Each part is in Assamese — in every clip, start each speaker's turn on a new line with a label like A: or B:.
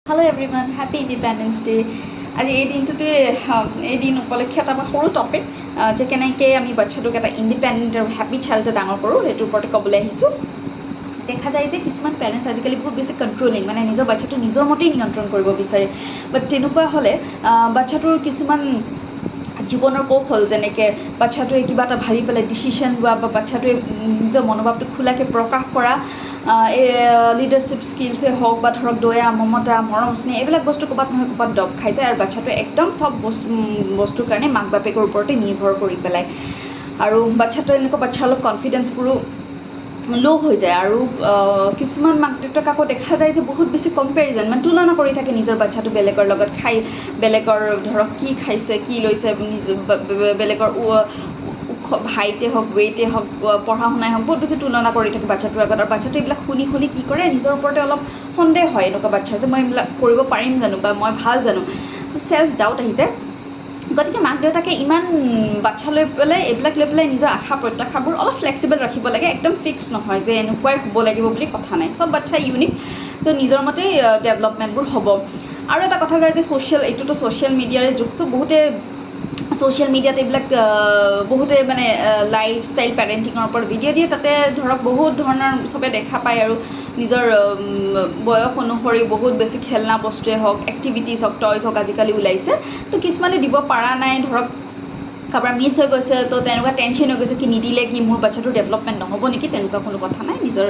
A: Hello everyone, happy Independence Day. আজি এই দিনটোতে এই দিন উপলক্ষে এটা সৰু টপিক যে কেনেকৈ আমি বাচ্চাটোক এটা ইণ্ডিপেণ্ডেণ্ট আৰু হেপী চাইল্ড এটা ডাঙৰ কৰোঁ সেইটোৰ ওপৰতে ক'বলৈ আহিছোঁ। দেখা যায় যে কিছুমান পেৰেণ্টছ আজিকালি বহুত বেছি কণ্ট্ৰলিং, মানে নিজৰ বাচ্চাটো নিজৰ মতেই নিয়ন্ত্ৰণ কৰিব বিচাৰে। বাট তেনেকুৱা হ'লে বাচ্চাটোৰ কিছুমান জীৱনৰ কৌশল, যেনেকৈ বাচ্চাটোৱে কিবা এটা ভাবি পেলাই ডিচিশ্যন লোৱা বা বাচ্চাটোৱে নিজৰ মনোভাৱটো খোলাকৈ প্ৰকাশ কৰা, এই লিডাৰশ্বিপ স্কিলছেই হওক বা ধৰক দয়া মমতা মৰম স্নেহ এইবিলাক বস্তু ক'ৰবাত নহয় ক'ৰবাত দব খাই যায় আৰু বাচ্চাটোৱে একদম চব বস্তুৰ কাৰণে মাক বাপেকৰ ওপৰতে নিৰ্ভৰ কৰি পেলায়। আৰু বাচ্চাটোৱে এনেকুৱা বাচ্ছাৰ অলপ কনফিডেঞ্চবোৰো ল' হৈ যায়। আৰু কিছুমান মাক দেউতাক আকৌ দেখা যায় যে বহুত বেছি কম্পেৰিজন, মানে তুলনা কৰি থাকে নিজৰ বাচ্চাটো বেলেগৰ লগত, বেলেগৰ ধৰক কি খাইছে কি লৈছে, বেলেগৰ হাইটে হওক ৱেইটে হওক পঢ়া শুনাই হওক বহুত বেছি তুলনা কৰি থাকে বাচ্চাটোৰ আগত। আৰু বাচ্চাটো এইবিলাক শুনি কি কৰে, নিজৰ ওপৰতে অলপ সন্দেহ হয় এনেকুৱা বাচ্ছাৰ যে মই এইবিলাক কৰিব পাৰিম জানো বা মই ভাল জানো, চ' চেল্ফ ডাউট আহি যায়। গতিকে মাক দেউতাকে ইমান বাচ্ছা লৈ পেলাই এইবিলাক লৈ পেলাই নিজৰ আশা প্ৰত্যাশাবোৰ অলপ ফ্লেক্সিবল ৰাখিব লাগে। একদম ফিক্স নহয় যে এনেকুৱাই হ'ব লাগিব বুলি কথা নাই, চব বাচ্ছা ইউনিক, চ' নিজৰ মতেই ডেভেলপমেণ্টবোৰ হ'ব। আৰু এটা কথা কয় যে এইটোতো ছ'চিয়েল মিডিয়াৰে যুগ, চ' বহুতে ছ'চিয়েল মিডিয়াত এইবিলাক বহুতে মানে লাইফ ষ্টাইল পেৰেণ্টিঙৰ ওপৰত ভিডিঅ' দিয়ে, তাতে ধৰক বহুত ধৰণৰ চবে দেখা পায় আৰু নিজৰ বয়স অনুসৰি বহুত বেছি খেলনা বস্তুৱে হওক, এক্টিভিটিজ হওক, টয়জ হওক আজিকালি ওলাইছে। তো কিছুমানে দিব পৰা নাই, ধৰক কাৰোবাৰ মিছ হৈ গৈছে, তো তেনেকুৱা টেনশ্যন হৈ গৈছে কি নিদিলে কি মোৰ বাচ্ছাটোৰ ডেভেলপমেণ্ট নহ'ব নেকি, তেনেকুৱা কোনো কথা নাই। নিজৰ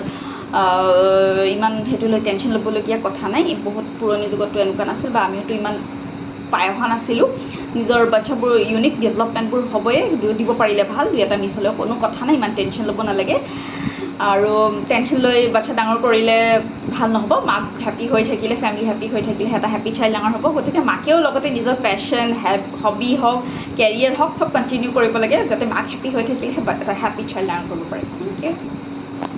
A: ইমান সেইটো লৈ টেনশ্যন ল'বলগীয়া কথা নাই। বহুত পুৰণি যুগততো এনেকুৱা নাছিল বা আমিওতো ইমান পাই অহা নাছিলোঁ। নিজৰ বাচ্ছাবোৰ ইউনিক, ডেভেলপমেণ্টবোৰ হ'বই, দিব পাৰিলে ভাল, দুই এটা মিছ হ'লেও কোনো কথা নাই, ইমান টেনশ্যন ল'ব নালাগে। আৰু টেনশ্যন লৈ বাচ্ছা ডাঙৰ কৰিলে ভাল নহ'ব। মাক হেপী হৈ থাকিলে, ফেমিলি হেপী হৈ থাকিলে এটা হেপী চাইল্ড ডাঙৰ হ'ব। গতিকে মাকেও লগতে নিজৰ পেশ্যন, হবি হওক, কেৰিয়াৰ হওক, চব কণ্টিনিউ কৰিব লাগে, যাতে মাক হেপী হৈ থাকিলে এটা হেপী চাইল্ড ডাঙৰ কৰিব পাৰে। Thank U.